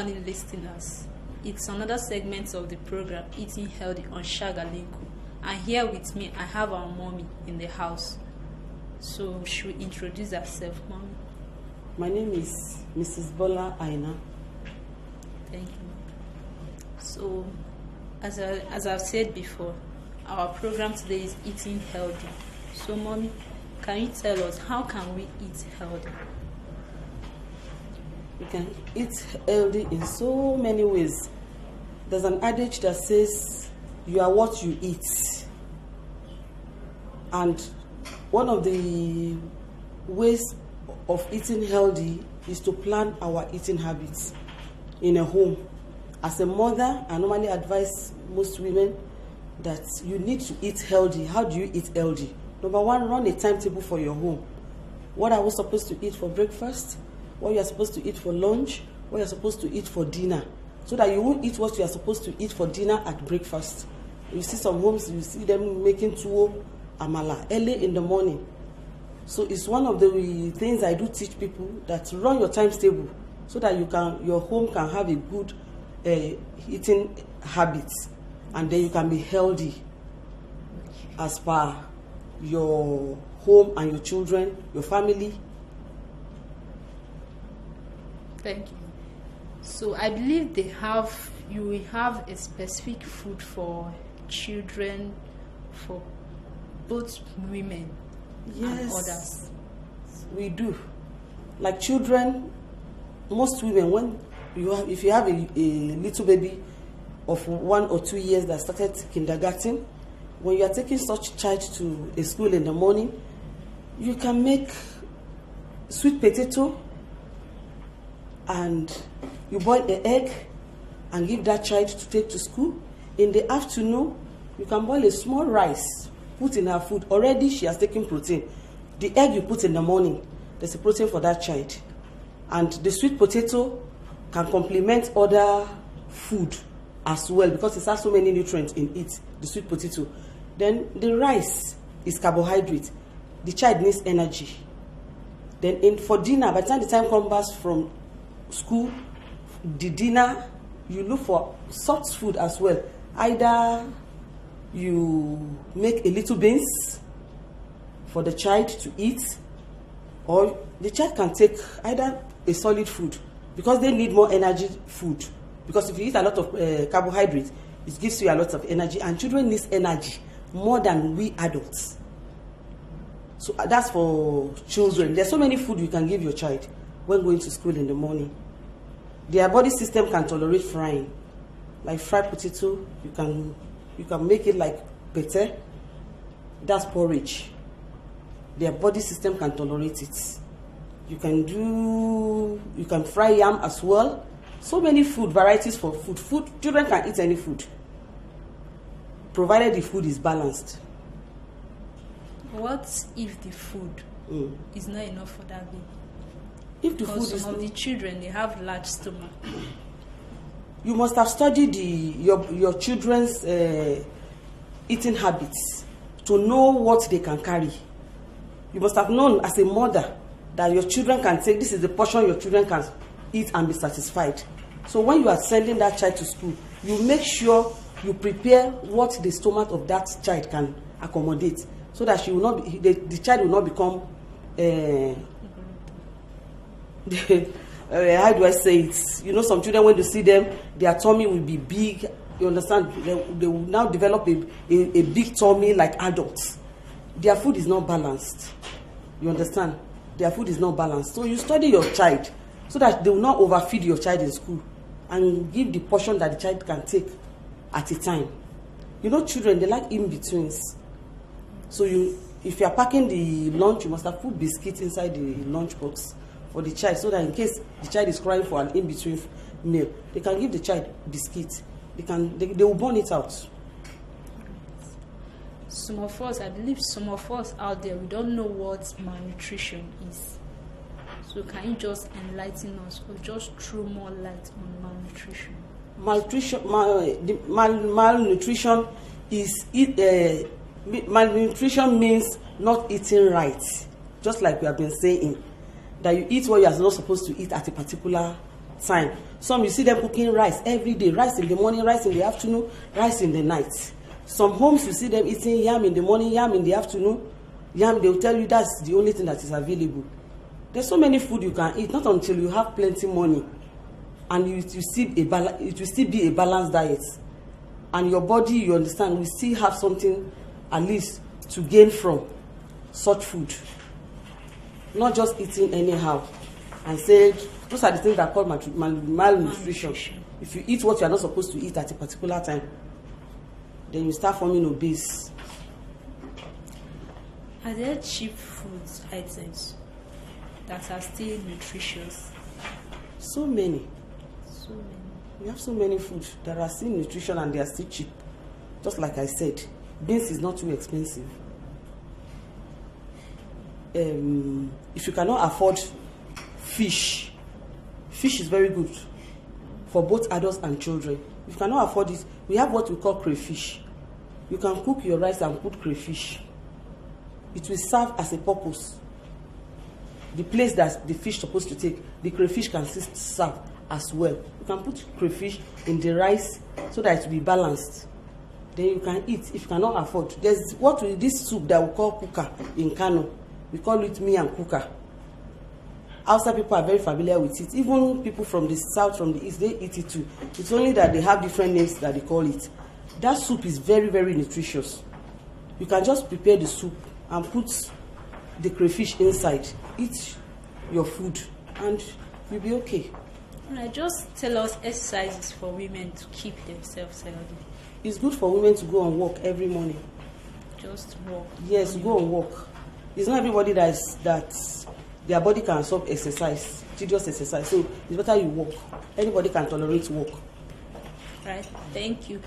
morning, listeners. It's another segment of the program, Eating Healthy on Shagalinku. And here with me, I have our mommy in the house. So she will introduce herself, mommy. My name is Mrs. Bola Aina. Thank you. So, as I've said before, our program today is Eating Healthy. So, mommy, can you tell us how can we eat healthy? You can eat healthy in so many ways. There's an adage that says, you are what you eat. And one of the ways of eating healthy is to plan our eating habits in a home. As a mother, I normally advise most women that you need to eat healthy. How do you eat healthy? Number one, run a timetable for your home. What are we supposed to eat for breakfast? What you are supposed to eat for lunch? What you are supposed to eat for dinner? So that you won't eat what you are supposed to eat for dinner at breakfast. You see some homes, you see them making tuwo, amala early in the morning. So it's one of the things I do teach people, that run your timetable so that your home can have a good eating habits, and then you can be healthy as per your home and your children, your family. Thank you. So I believe you will have a specific food for children, for both women and others. We do. Like children, most women, if you have a little baby of 1 or 2 years that started kindergarten, when you are taking such child to a school in the morning, you can make sweet potato and you boil an egg and give that child to take to school. In the afternoon, you can boil a small rice, put in her food. Already she has taken protein. The egg you put in the morning, there's a protein for that child. And the sweet potato can complement other food as well, because it has so many nutrients in it, the sweet potato. Then the rice is carbohydrate. The child needs energy. Then for dinner, by the time the time comes back from school, the dinner, you look for soft food as well. Either you make a little beans for the child to eat, or the child can take either a solid food, because they need more energy food. Because if you eat a lot of carbohydrates, it gives you a lot of energy, and children need energy more than we adults. So that's for children. There's so many food you can give your child when going to school in the morning. Their body system can tolerate frying. Like fried potato, you can make it like pete. That's porridge. Their body system can tolerate it. You can fry yam as well. So many food varieties for food. Children can eat any food, provided the food is balanced. What if the food is not enough for that baby? If the because food some of the children, they have large stomach. You must have studied your children's eating habits to know what they can carry. You must have known as a mother that your children can take, this is the portion your children can eat and be satisfied. So when you are sending that child to school, you make sure you prepare what the stomach of that child can accommodate, so that she will not be, the child will not become how do I say it? You know, some children, when you see them, their tummy will be big. You understand? They will now develop a big tummy like adults. Their food is not balanced. You understand? Their food is not balanced. So you study your child so that they will not overfeed your child in school, and give the portion that the child can take at a time. You know, children, they like in-betweens. So if you are packing the lunch, you must have put biscuits inside the lunch box for the child, so that in case the child is crying for an in-between meal, they can give the child biscuits. They will burn it out. Some of us, I believe some of us out there, we don't know what malnutrition is. So can you just enlighten us, or just throw more light on malnutrition? Malnutrition is malnutrition means not eating right. Just like we have been saying, that you eat what you are not supposed to eat at a particular time. Some you see them cooking rice every day, rice in the morning, rice in the afternoon, rice in the night. Some homes you see them eating yam in the morning, yam in the afternoon, yam, they will tell you that's the only thing that is available. There's so many food you can eat, not until you have plenty money, and it will still be a balanced diet, and your body, you understand, will still have something at least to gain from such food. Not just eating anyhow and say those are the things that are called malnutrition. If you eat what you are not supposed to eat at a particular time, then you start forming obese. Are there cheap food items that are still nutritious? So many. So many. We have so many food that are still nutrition and they are still cheap. Just like I said, beans is not too expensive. If you cannot afford fish is very good for both adults and children. If you cannot afford it, we have what we call crayfish. You can cook your rice and put crayfish. It will serve as a purpose. The place that the fish is supposed to take, the crayfish can serve as well. You can put crayfish in the rice so that it will be balanced. Then you can eat. If you cannot afford, there's this soup that we call kuka in Kano. We call it miyan kuka. Outside people are very familiar with it. Even people from the south, from the east, they eat it too. It's only that they have different names that they call it. That soup is very, very nutritious. You can just prepare the soup and put the crayfish inside. Eat your food and you'll be okay. Alright, just tell us exercises for women to keep themselves healthy. It's good for women to go and walk every morning. Just walk. Yes, go and walk. It's not everybody that their body can absorb exercise, tedious exercise. So it's better you walk. Anybody can tolerate walk. Right. Thank you.